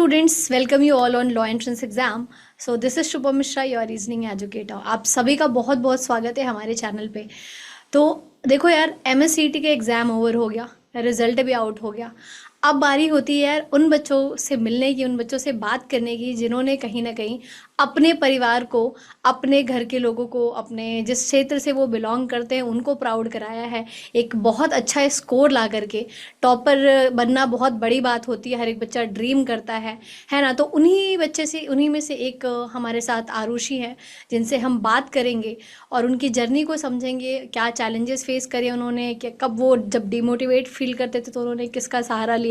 students, welcome you all on law entrance exam. So this is Shubham Mishra, your reasoning educator. आप सभी का बहुत बहुत स्वागत है हमारे चैनल पे। तो देखो यार, MSCT का एग्ज़ाम ओवर हो गया, रिजल्ट भी आउट हो गया। अब बारी होती है यार उन बच्चों से मिलने की, उन बच्चों से बात करने की जिन्होंने कहीं ना कहीं अपने परिवार को, अपने घर के लोगों को, अपने जिस क्षेत्र से वो बिलोंग करते हैं उनको प्राउड कराया है एक बहुत अच्छा स्कोर ला करके। टॉपर बनना बहुत बड़ी बात होती है, हर एक बच्चा ड्रीम करता है ना। तो उन्हीं में से एक हमारे साथ आरुषि है, जिनसे हम बात करेंगे और उनकी जर्नी को समझेंगे। क्या चैलेंजेस फेस करे उन्होंने, क्या कब वो जब डिमोटिवेट फील करते थे तो उन्होंने किसका सहारा लिया,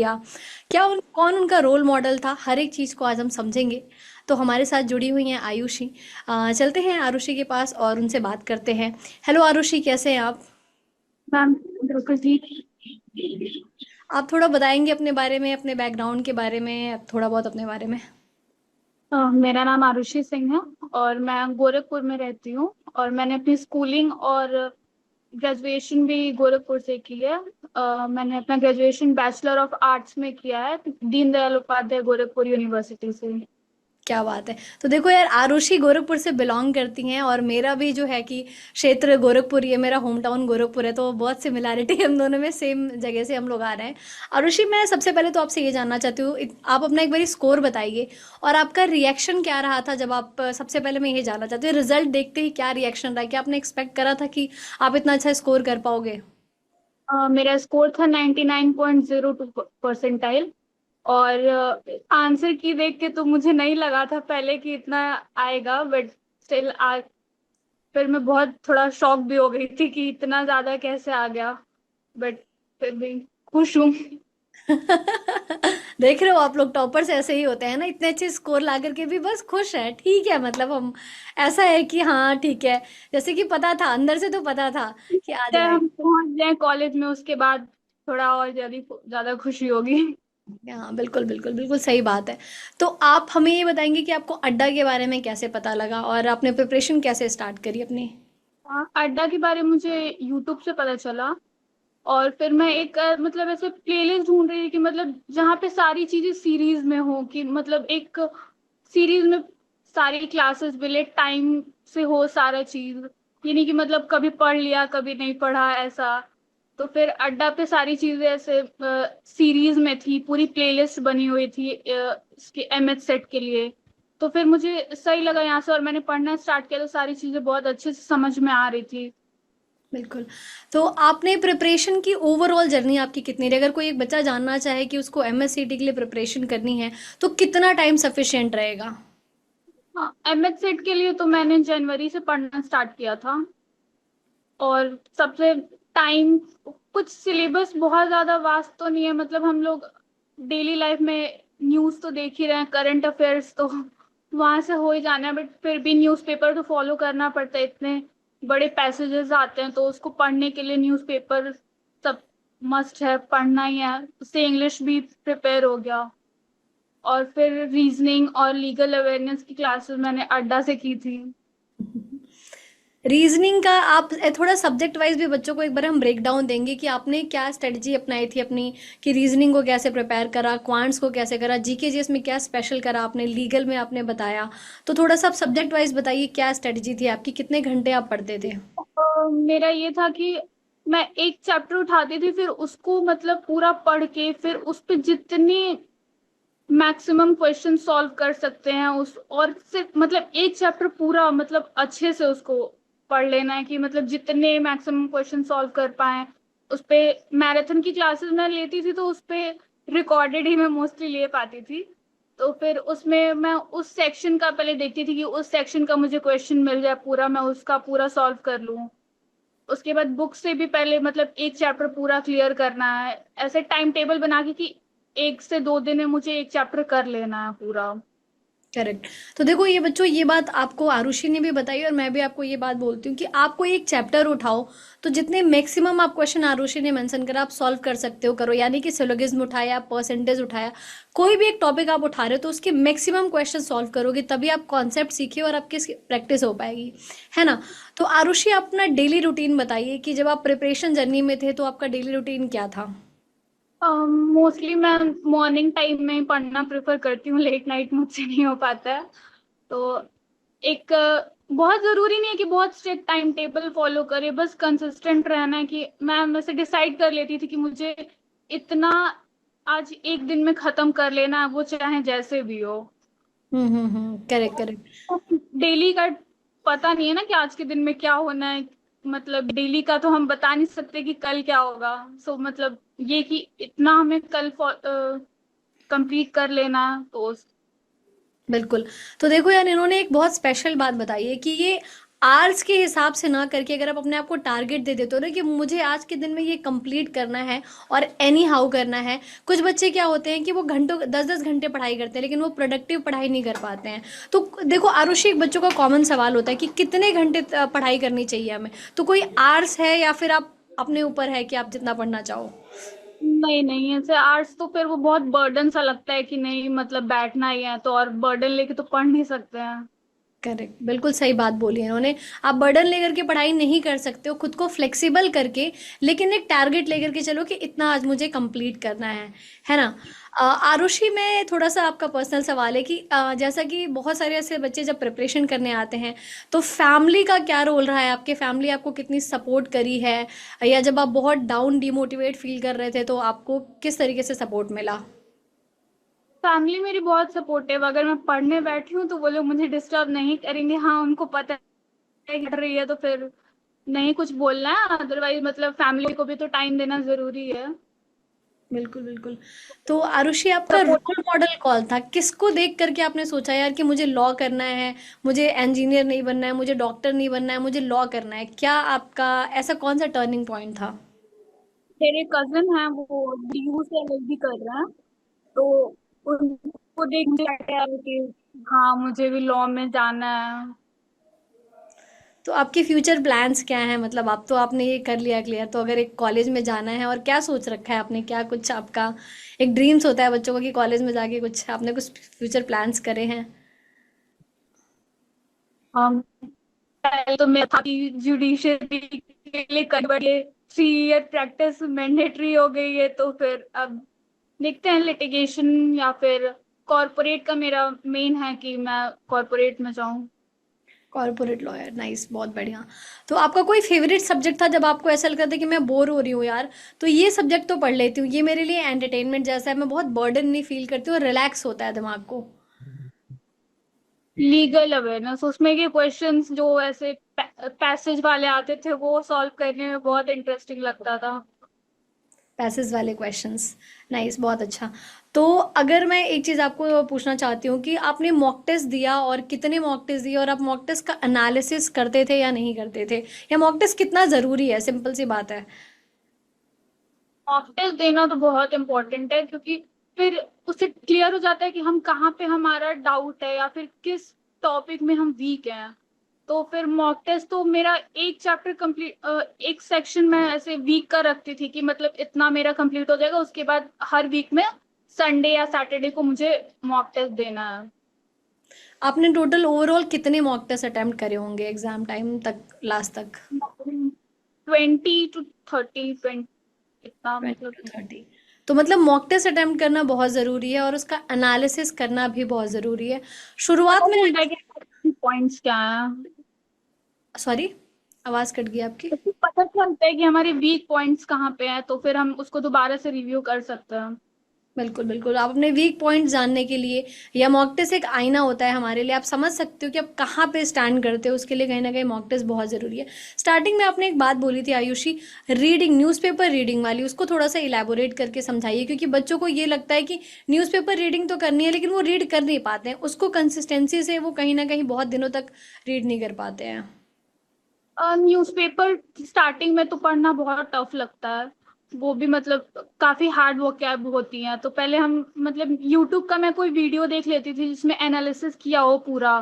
कौन उनका रोल मॉडल था, हर एक चीज़ को आज हम समझेंगे। तो हमारे साथ जुड़ी हुई हैं आयुषी। चलते हैं आरुषि के पास और उनसे बात करते हैं। हेलो आरुषि, कैसे हैं आप? मैम, बिल्कुल ठीक। आप थोड़ा बताएंगे अपने बारे में, अपने बैकग्राउंड के बारे में, थोड़ा बहुत अपने बारे में। मेरा नाम आरुषि सिंह है और मैं गोरखपुर में रहती हूँ और मैंने अपनी स्कूलिंग और ग्रेजुएशन भी गोरखपुर से की है। मैंने अपना ग्रेजुएशन बैचलर ऑफ आर्ट्स में किया है दीनदयाल उपाध्याय गोरखपुर यूनिवर्सिटी से। क्या बात है। तो देखो यार, आरुषि गोरखपुर से बिलोंग करती हैं और मेरा भी जो है कि क्षेत्र गोरखपुर, ये मेरा होम टाउन गोरखपुर है, तो बहुत सिमिलैरिटी है हम दोनों में, सेम जगह से हम लोग आ रहे हैं। आरुषि, मैं सबसे पहले तो आपसे ये जानना चाहती हूँ, आप अपना एक बारी स्कोर बताइए और आपका रिएक्शन क्या रहा था जब आप, सबसे पहले मैं ये जानना चाहती हूँ, रिजल्ट देखते ही क्या रिएक्शन रहा, क्या आपने एक्सपेक्ट करा था कि आप इतना अच्छा स्कोर कर पाओगे? मेरा स्कोर था 99.02 परसेंटाइल। और आंसर की देख के तो मुझे नहीं लगा था पहले कि इतना आएगा, बट स्टिल फिर मैं बहुत थोड़ा शॉक भी हो गई थी कि इतना ज्यादा कैसे आ गया। बट फिर भी खुश हूँ। देख रहे हो, आप लोग टॉपर्स ऐसे ही होते हैं ना, इतने अच्छे स्कोर ला करके भी बस खुश है, ठीक है, मतलब हम ऐसा है कि हाँ ठीक है, जैसे कि पता था, अंदर से तो पता था कि आ जब जाएगा। हम पहुंच जाए कॉलेज में उसके बाद थोड़ा और ज्यादा खुशी होगी। हाँ बिल्कुल बिल्कुल बिल्कुल सही बात है। तो आप हमें ये बताएंगे कि आपको अड्डा के बारे में कैसे पता लगा और आपने प्रिपरेशन कैसे स्टार्ट करी अपनी? हाँ, अड्डा के बारे में मुझे यूट्यूब से पता चला। और फिर मैं एक मतलब ऐसे प्लेलिस्ट ढूंढ रही थी कि मतलब जहाँ पे सारी चीजें सीरीज में हो, कि मतलब एक सीरीज में सारी क्लासेस मिले, टाइम से हो सारा चीज। ये नहीं कि मतलब कभी पढ़ लिया कभी नहीं पढ़ा ऐसा। तो फिर अड्डा पे सारी चीजें ऐसे सीरीज में थी, पूरी प्लेलिस्ट बनी हुई थी इसके एमएच सेट के लिए। तो फिर मुझे सही लगा यहाँ से और मैंने पढ़ना स्टार्ट किया तो सारी चीजें बहुत अच्छे से समझ में आ रही थी। बिल्कुल। तो आपने प्रिपरेशन की ओवरऑल जर्नी आपकी कितनी रही? अगर कोई एक बच्चा जानना चाहे कि उसको MSCT के लिए प्रिपरेशन करनी है तो कितना टाइम सफिशिएंट रहेगा? हाँ, एमएच सेट के लिए तो मैंने जनवरी से पढ़ना स्टार्ट किया था। और सबसे टाइम, कुछ सिलेबस बहुत ज्यादा वास्ट तो नहीं है, मतलब हम लोग डेली लाइफ में न्यूज तो देख ही रहे हैं, करंट अफेयर्स तो वहां से हो ही जाना है, बट फिर भी न्यूज़पेपर तो फॉलो करना पड़ता है, इतने बड़े पैसेजेस आते हैं तो उसको पढ़ने के लिए न्यूज़पेपर सब मस्ट है, पढ़ना ही है। उससे इंग्लिश भी प्रिपेयर हो गया। और फिर रीजनिंग और लीगल अवेयरनेस की क्लासेस मैंने अड्डा से की थी। रीजनिंग का आप थोड़ा सब्जेक्ट वाइज भी बच्चों को एक बार हम ब्रेक डाउन देंगे कि आपने क्या स्ट्रेटजी अपनाई थी अपनी, कि रीजनिंग को कैसे प्रिपेयर करा, क्वांट्स को कैसे करा, GK GS में क्या स्पेशल करा आपने, लीगल में आपने बताया। तो थोड़ा सा आप सब्जेक्ट वाइज बताइए, क्या स्ट्रेटजी थी आपकी, कितने घंटे आप पढ़ते थे? मेरा ये था कि मैं एक चैप्टर उठाती थी, फिर उसको मतलब पूरा पढ़ के फिर उस पे जितनी मैक्सिमम क्वेश्चन सॉल्व कर सकते हैं उस, और सिर्फ मतलब एक चैप्टर पूरा मतलब अच्छे से उसको पढ़ लेना है कि मतलब जितने मैक्सिमम क्वेश्चन सॉल्व कर पाए उस पे। मैराथन की क्लासेस मैं लेती थी तो उस पे रिकॉर्डेड ही मैं मोस्टली ले पाती थी। तो फिर उसमें मैं उस सेक्शन का पहले देखती थी कि उस सेक्शन का मुझे क्वेश्चन मिल जाए पूरा, मैं उसका पूरा सॉल्व कर लूँ। उसके बाद बुक से भी पहले मतलब एक चैप्टर पूरा क्लियर करना है, ऐसे टाइम टेबल बना के कि 1 से 2 दिन में मुझे एक चैप्टर कर लेना है पूरा। करेक्ट। तो देखो ये बच्चों, ये बात आपको आरुषि ने भी बताई और मैं भी आपको ये बात बोलती हूँ कि आपको एक चैप्टर उठाओ तो जितने मैक्सिमम आप क्वेश्चन आरुषि ने मेंशन करा आप सॉल्व कर सकते हो, करो। यानी कि सिलोगिज्म उठाया, परसेंटेज उठाया, कोई भी एक टॉपिक आप उठा रहे हो तो उसके मैक्सिमम क्वेश्चन सॉल्व करोगे, तभी आप कॉन्सेप्ट सीखिए और आपकी प्रैक्टिस हो पाएगी, है ना। तो आरुषि, आप अपना डेली रूटीन बताइए कि जब आप प्रिपरेशन जर्नी में थे तो आपका डेली रूटीन क्या था? मोस्टली मैं मॉर्निंग टाइम में ही पढ़ना प्रेफर करती हूँ, लेट नाइट मुझसे नहीं हो पाता है। तो एक बहुत जरूरी नहीं है कि बहुत स्ट्रिक्ट टाइम टेबल फॉलो करे, बस कंसिस्टेंट रहना है कि मैं वैसे डिसाइड कर लेती थी कि मुझे इतना आज एक दिन में खत्म कर लेना है, वो चाहे जैसे भी हो। Correct correct. डेली का पता नहीं है ना कि आज के दिन में क्या होना है, मतलब डेली का तो हम बता नहीं सकते कि कल क्या होगा। सो मतलब ये कि इतना हमें कल कंप्लीट कर लेना, तो बिल्कुल। तो देखो यार, इन्होंने एक बहुत स्पेशल बात बताई है कि ये आवर्स के हिसाब से ना करके, अगर आप अपने आप को टारगेट दे देते हो ना कि मुझे आज के दिन में ये कंप्लीट करना है और एनी हाउ करना है। कुछ बच्चे क्या होते हैं कि वो घंटों 10-10 घंटे पढ़ाई करते हैं, लेकिन वो प्रोडक्टिव पढ़ाई नहीं कर पाते हैं। तो देखो आरुषि, एक बच्चों का कॉमन सवाल होता है कि कितने घंटे पढ़ाई करनी चाहिए हमें। तो कोई आवर्स है या फिर आप अपने ऊपर है कि आप जितना पढ़ना चाहो? नहीं नहीं, ऐसे आर्ट्स तो फिर वो बहुत बर्डन सा लगता है कि नहीं मतलब बैठना ही है तो, और बर्डन लेके तो पढ़ नहीं सकते हैं। करेक्ट, बिल्कुल सही बात बोली है इन्होंने। आप बर्डन लेकर के पढ़ाई नहीं कर सकते हो, खुद को फ्लेक्सिबल करके, लेकिन एक टारगेट लेकर के चलो कि इतना आज मुझे कंप्लीट करना है ना? आरुषि, में थोड़ा सा आपका पर्सनल सवाल है कि जैसा कि बहुत सारे ऐसे बच्चे जब प्रिपरेशन करने आते हैं, तो फैमिली का क्या रोल रहा है? आपके फैमिली आपको कितनी सपोर्ट करी है? या जब आप बहुत डाउन डिमोटिवेट फील कर रहे थे तो आपको किस तरीके से सपोर्ट मिला? फैमिली मेरी बहुत सपोर्टिव, अगर मैं पढ़ने बैठी हूँ तो वो लोग मुझे डिस्टर्ब नहीं करेंगे। हाँ, उनको पता है कि पढ़ रही है तो फिर नहीं कुछ बोलना है, अदरवाइज मतलब फैमिली को भी तो टाइम देना जरूरी है। बिल्कुल बिल्कुल। तो आरुषि, आपका सपोर्ट। रोल मॉडल कौन था? किसको देख करके आपने सोचा यार कि मुझे लॉ करना है, मुझे इंजीनियर नहीं बनना है, मुझे डॉक्टर नहीं बनना है, मुझे लॉ करना है? क्या आपका ऐसा कौन सा टर्निंग पॉइंट था? मेरे कजिन हैं, वो डीयू से एलएलबी कर रहे हैं, तो उनको देख के लगा यार कि हाँ मुझे भी लॉ में जाना है। तो आपके फ्यूचर प्लान्स क्या हैं? मतलब आप तो आपने ये कर लिया क्लियर, तो अगर एक कॉलेज में जाना है, और क्या सोच रखा है आपने? क्या कुछ आपका एक ड्रीम्स होता है बच्चों का कि कॉलेज में जाके कुछ आपने कुछ फ्यूचर प्लान्स करे हैं? पहले तो मैं था कि जुडिशरी के लिए कन्वर्ट, ये 3 ईयर प्रैक्टिस मैंडेटरी हो गई है, तो फिर अब देखते हैं लिटिगेशन या फिर कॉरपोरेट का मेरा मेन है कि मैं कॉरपोरेट में जाऊं। कॉर्पोरेट लॉयर, नाइस, बहुत बढ़िया। तो आपका कोई फेवरेट सब्जेक्ट था जब आपको ऐसा लगता था कि मैं बोर हो रही हूँ यार, तो ये सब्जेक्ट तो पढ़ लेती हूँ, ये मेरे लिए एंटरटेनमेंट जैसा है, मैं बहुत बर्डन नहीं फील करती हूँ, रिलैक्स होता है दिमाग को? लीगल अवेयरनेस, उसमें के क्वेश्चंस जो ऐसे पैसेज वाले आते थे वो सॉल्व करने में बहुत इंटरेस्टिंग लगता था। पैसेज वाले क्वेश्चंस, नाइस, बहुत अच्छा। तो अगर मैं एक चीज़ आपको पूछना चाहती हूँ कि आपने मॉक टेस्ट दिया, और कितने मॉक टेस्ट दिए, और आप मॉक टेस्ट का एनालिसिस करते थे या नहीं करते थे? या मॉक टेस्ट कितना ज़रूरी है? सिंपल सी बात है। मॉक टेस्ट देना तो बहुत इंपॉर्टेंट है, क्योंकि फिर उससे क्लियर हो जाता है कि हम कहाँ पे हमारा डाउट है या फिर किस टॉपिक में हम वीक हैं। तो फिर मॉक टेस्ट तो मेरा एक चैप्टर कंप्लीट, एक सेक्शन में ऐसे वीक का रखती थी कि मतलब इतना मेरा कंप्लीट हो जाएगा, उसके बाद हर वीक में संडे या सैटरडे को मुझे मॉक टेस्ट देना है। आपने टोटल ओवरऑल कितने मॉक टेस्ट अटेम्प्ट करे होंगे एग्जाम टाइम तक, लास्ट तक? 20 to 30, 20 इतना 20 to मतलब। 30। तो मतलब मॉक टेस्ट अटेम्प्ट करना बहुत ज़रूरी है, और उसका एनालिसिस करना भी बहुत ज़रूरी है। शुरुआत पता में, चलता है कि पॉइंट्स क्या है, सॉरी, आवाज़ कट गई आपकी। तो पता चलता है कि हमारे वीक पॉइंट्स कहाँ पे हैं, तो फिर हम उसको दोबारा से रिव्यू कर सकते हैं। बिल्कुल बिल्कुल, आप अपने वीक पॉइंट जानने के लिए, या मॉक टेस्ट एक आईना होता है हमारे लिए, आप समझ सकते हो कि आप कहाँ पे स्टैंड करते हो, उसके लिए कहीं ना कहीं मॉक टेस्ट बहुत ज़रूरी है। स्टार्टिंग में आपने एक बात बोली थी आयुषी, रीडिंग, न्यूज़पेपर रीडिंग वाली, उसको थोड़ा सा इलेबोरेट करके समझाइए, क्योंकि बच्चों को ये लगता है कि न्यूज़पेपर रीडिंग तो करनी है, लेकिन वो रीड कर नहीं पाते हैं उसको कंसिस्टेंसी से, वो कहीं ना कहीं बहुत दिनों तक रीड नहीं कर पाते हैं। न्यूज़पेपर स्टार्टिंग में तो पढ़ना बहुत टफ लगता है, वो भी मतलब काफी हार्ड वोकैब होती हैं, तो पहले हम मतलब यूट्यूब का मैं कोई वीडियो देख लेती थी जिसमें एनालिसिस किया हो पूरा,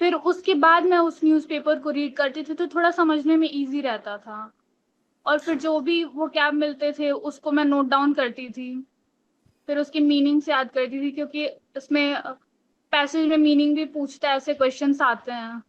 फिर उसके बाद मैं उस न्यूज़पेपर को रीड करती थी, तो थोड़ा समझने में इजी रहता था। और फिर जो भी वोकैब मिलते थे उसको मैं नोट डाउन करती थी, फिर उसकी मीनिंग्स याद करती थी, क्योंकि इसमें पैसेज में मीनिंग भी पूछता है, ऐसे क्वेश्चंस आते हैं।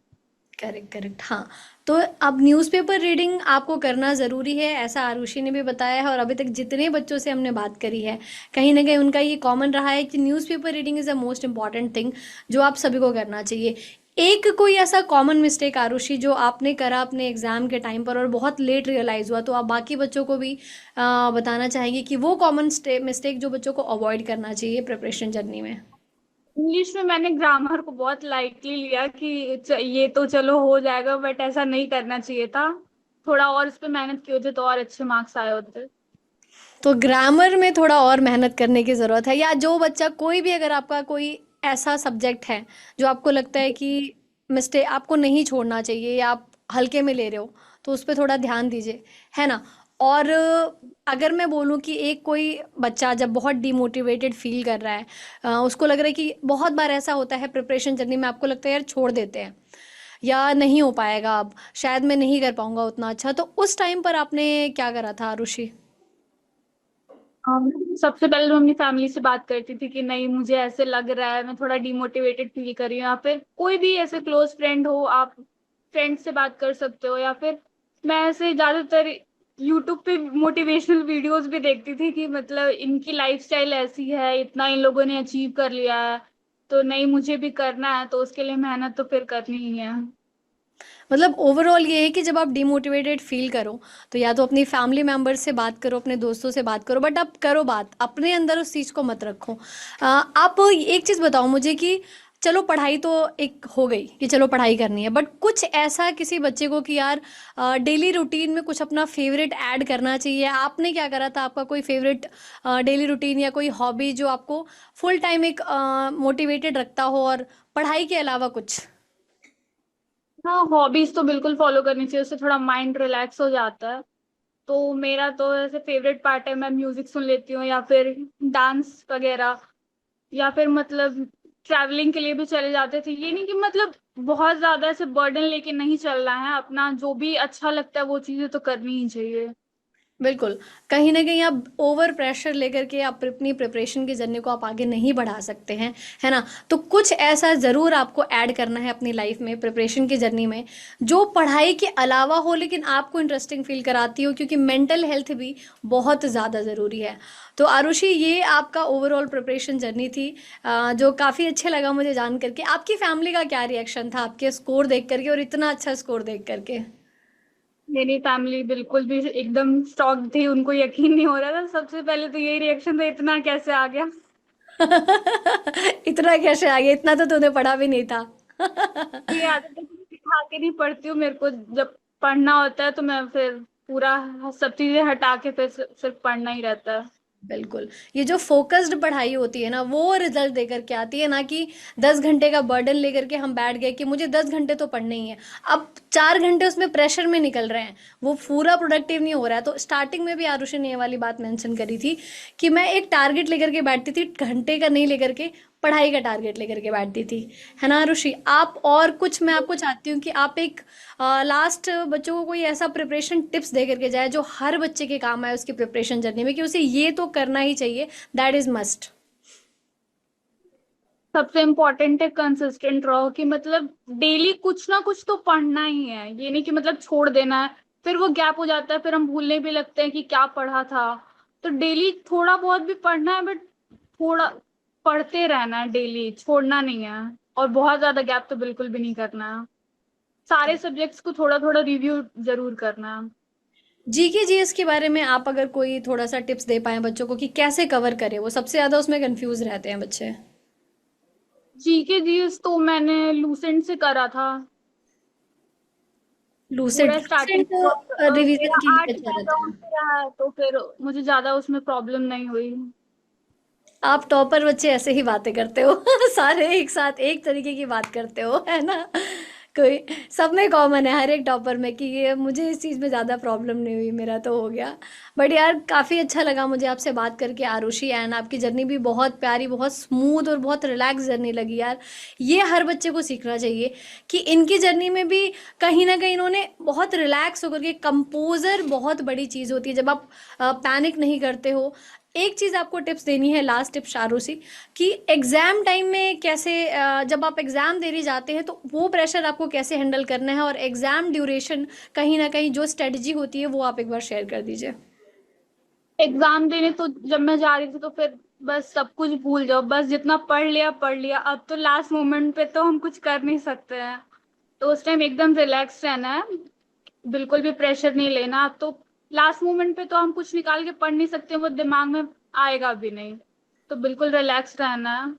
करेक्ट करेक्ट, हाँ। तो अब न्यूज़पेपर रीडिंग आपको करना ज़रूरी है, ऐसा आरुषि ने भी बताया है, और अभी तक जितने बच्चों से हमने बात करी है, कहीं ना कहीं उनका ये कॉमन रहा है कि newspaper reading is the most important thing जो आप सभी को करना चाहिए। एक कोई ऐसा कॉमन मिस्टेक आरुषि जो आपने करा अपने एग्ज़ाम के टाइम पर और बहुत लेट रियलाइज़ हुआ, तो आप बाकी बच्चों को भी बताना चाहेंगे कि वो कॉमन मिस्टेक जो बच्चों को अवॉइड करना चाहिए प्रिपरेशन जर्नी में। इंग्लिश में मैंने ग्रामर को बहुत लाइटली लिया कि ये तो चलो हो जाएगा, बट ऐसा नहीं करना चाहिए था। थोड़ा और इस पे मेहनत की होती तो और अच्छे मार्क्स आए होते। तो ग्रामर में थोड़ा और मेहनत करने की ज़रूरत है, या जो बच्चा कोई भी, अगर आपका कोई ऐसा सब्जेक्ट है जो आपको लगता है कि मिस्टेक आपको नहीं छोड़ना चाहिए या आप हल्के में ले रहे हो, तो उस पर थोड़ा ध्यान दीजिए, है ना। और अगर मैं बोलूँ कि एक कोई बच्चा जब बहुत डिमोटिवेटेड फील कर रहा है, उसको लग रहा है कि बहुत बार ऐसा होता है प्रिपरेशन जर्नी में, आपको लगता है यार छोड़ देते हैं या नहीं हो पाएगा, अब शायद मैं नहीं कर पाऊंगा उतना अच्छा, तो उस टाइम पर आपने क्या करा था आरुषि? सबसे पहले तो अपनी फैमिली से बात करती थी कि नहीं मुझे ऐसे लग रहा है, मैं थोड़ा डिमोटिवेटेड फील कर रही हूँ, या फिर कोई भी ऐसे क्लोज फ्रेंड हो, आप फ्रेंड से बात कर सकते हो, या फिर मैं ऐसे ज्यादातर यूट्यूब पे मोटिवेशनल वीडियोस भी देखती थी कि मतलब इनकी लाइफस्टाइल ऐसी है, इतना इन लोगों ने अचीव कर लिया है, तो नहीं मुझे भी करना है, तो उसके लिए मेहनत तो फिर करनी ही है। मतलब ओवरऑल ये है कि जब आप डिमोटिवेटेड फील करो, तो या तो अपनी फैमिली मेम्बर्स से बात करो, अपने दोस्तों से बात करो, बट आप करो बात, अपने अंदर उस चीज़ को मत रखो। आप एक चीज़ बताओ मुझे कि चलो पढ़ाई तो एक हो गई कि चलो पढ़ाई करनी है, बट कुछ ऐसा किसी बच्चे को कि यार डेली रूटीन में कुछ अपना फेवरेट ऐड करना चाहिए, आपने क्या करा था? आपका कोई फेवरेट डेली रूटीन या कोई हॉबी जो आपको फुल टाइम एक मोटिवेटेड रखता हो, और पढ़ाई के अलावा कुछ? हाँ, हॉबीज तो बिल्कुल फॉलो करनी चाहिए, उससे थोड़ा माइंड रिलैक्स हो जाता है। तो मेरा तो ऐसे फेवरेट पार्ट है, मैं म्यूजिक सुन लेती हूँ, या फिर डांस वगैरह, या फिर मतलब ट्रैवलिंग के लिए भी चले जाते थे। ये नहीं कि मतलब बहुत ज्यादा ऐसे बर्डन लेके नहीं चलना है, अपना जो भी अच्छा लगता है वो चीजें तो करनी ही चाहिए। बिल्कुल, कहीं न कहीं आप ओवर प्रेशर लेकर के आप अपनी प्रिपरेशन की जर्नी को आप आगे नहीं बढ़ा सकते हैं, है ना? तो कुछ ऐसा ज़रूर आपको ऐड करना है अपनी लाइफ में, प्रिपरेशन की जर्नी में, जो पढ़ाई के अलावा हो लेकिन आपको इंटरेस्टिंग फ़ील कराती हो, क्योंकि मेंटल हेल्थ भी बहुत ज़्यादा ज़रूरी है। तो आरुषि, ये आपका ओवरऑल प्रिपरेशन जर्नी थी, जो काफ़ी अच्छे लगा मुझे जान कर के। आपकी फैमिली का क्या रिएक्शन था आपके स्कोर देख कर के, और इतना अच्छा स्कोर देख कर के? मेरी फैमिली बिल्कुल भी एकदम शॉक थी, उनको यकीन नहीं हो रहा था। सबसे पहले तो यही रिएक्शन था, इतना कैसे आ गया। इतना कैसे आ गया? इतना तो तूने पढ़ा भी नहीं था। ये आदत है कि दिखा के नहीं पढ़ती हूँ, मेरे को जब पढ़ना होता है तो मैं फिर पूरा सब चीजें हटा के फिर सिर्फ पढ़ना ही रहता है। बिल्कुल, ये जो फोकस्ड पढ़ाई होती है ना, वो रिजल्ट देकर के आती है, ना कि 10 घंटे का बर्डन लेकर के हम बैठ गए कि मुझे 10 घंटे तो पढ़ने ही है। अब 4 घंटे उसमें प्रेशर में निकल रहे हैं, वो पूरा प्रोडक्टिव नहीं हो रहा है। तो स्टार्टिंग में भी आरुषि ने ये वाली बात मेंशन करी थी कि मैं एक टारगेट लेकर के बैठती थी, घंटे का नहीं लेकर के, पढ़ाई का टारगेट लेकर के बैठती थी, है ना आरुषि? आप और कुछ, मैं आपको चाहती हूँ कि आप एक लास्ट बच्चों को कोई ऐसा प्रिपरेशन टिप्स दे करके जाए जो हर बच्चे के काम आए उसकी प्रिपरेशन जर्नी में, कि उसे ये तो करना ही चाहिए, दैट इज मस्ट। सबसे इम्पोर्टेंट है कंसिस्टेंट रहो, कि मतलब डेली कुछ ना कुछ तो पढ़ना ही है, ये नहीं कि मतलब छोड़ देना है, फिर वो गैप हो जाता है, फिर हम भूलने भी लगते हैं कि क्या पढ़ा था। तो डेली थोड़ा बहुत भी पढ़ना है, बट थोड़ा पढ़ते रहना है, डेली छोड़ना नहीं है। और बहुत ज्यादा गैप तो बिल्कुल भी नहीं करना है। सारे सब्जेक्ट्स को थोड़ा थोड़ा रिव्यू जरूर करना है। जीके जीएस के बारे में आप अगर कोई थोड़ा सा टिप्स दे पाए बच्चों को कि कैसे कवर करें, वो सबसे ज्यादा उसमें कंफ्यूज रहते हैं बच्चे। जीके जीएस तो मैंने लूसेंट से करा था, लूसेंट पूरा स्टार्टिंग। लूसेंट और मेरा रिवीजन के लिए आर्ट अच्छा रहता बैकग्राउंड है। से रहा है, तो फिर मुझे ज्यादा उसमें प्रॉब्लम नहीं हुई। आप टॉपर बच्चे ऐसे ही बातें करते हो। सारे एक साथ एक तरीके की बात करते हो, है ना? कोई सब में कॉमन है, हर एक टॉपर में, कि ये मुझे इस चीज़ में ज़्यादा प्रॉब्लम नहीं हुई, मेरा तो हो गया। बट यार काफ़ी अच्छा लगा मुझे आपसे बात करके आरुषि, एंड आपकी जर्नी भी बहुत प्यारी, बहुत स्मूथ और बहुत रिलैक्स जर्नी लगी यार। ये हर बच्चे को सीखना चाहिए कि इनकी जर्नी में भी कहीं ना कहीं इन्होंने बहुत रिलैक्स होकर के, कंपोजर बहुत बड़ी चीज़ होती है जब आप पैनिक नहीं करते हो, एक चीज़ आपको टिप्स देनी है, लास्ट टिप्स आरुषि, कि एग्ज़ाम टाइम में कैसे जब आप एग्ज़ाम देने जाते हैं तो वो प्रेशर आपको कैसे हैंडल करना है, और एग्ज़ाम ड्यूरेशन कहीं ना कहीं जो स्ट्रेटजी होती है वो आप एक बार शेयर कर दीजिए। एग्जाम देने तो जब मैं जा रही थी तो फिर बस सब कुछ भूल जाओ, बस जितना पढ़ लिया। अब तो लास्ट मोमेंट पे तो हम कुछ कर नहीं सकते हैं, तो उस टाइम एकदम रिलैक्स रहना है, बिल्कुल भी प्रेशर नहीं लेना। अब तो लास्ट मोमेंट पे तो हम कुछ निकाल के पढ़ नहीं सकते, वो दिमाग में आएगा भी नहीं, तो बिल्कुल रिलैक्स रहना है।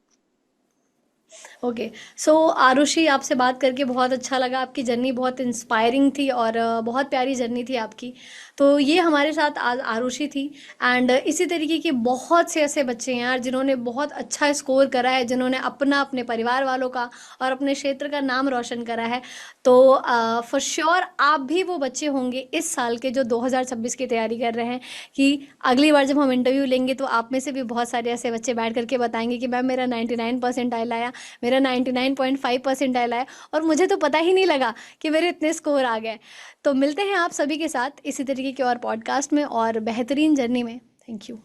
ओके, सो आरुषि, आपसे बात करके बहुत अच्छा लगा। आपकी जर्नी बहुत इंस्पायरिंग थी और बहुत प्यारी जर्नी थी आपकी। तो ये हमारे साथ आज आरुषि थी। एंड इसी तरीके के बहुत से ऐसे बच्चे हैं यार जिन्होंने बहुत अच्छा स्कोर करा है, जिन्होंने अपना, अपने परिवार वालों का और अपने क्षेत्र का नाम रोशन करा है। तो फॉर श्योर आप भी वो बच्चे होंगे इस साल के जो 2026 की तैयारी कर रहे हैं, कि अगली बार जब हम इंटरव्यू लेंगे तो आप में से भी बहुत सारे ऐसे बच्चे बैठ करके बताएंगे कि मैम मेरा 99 परसेंटाइल आया, मेरा 99.5 परसेंटाइल आया, और मुझे तो पता ही नहीं लगा कि मेरे इतने स्कोर आ गए। तो मिलते हैं आप सभी के साथ इसी तरीके के और पॉडकास्ट में और बेहतरीन जर्नी में। Thank you.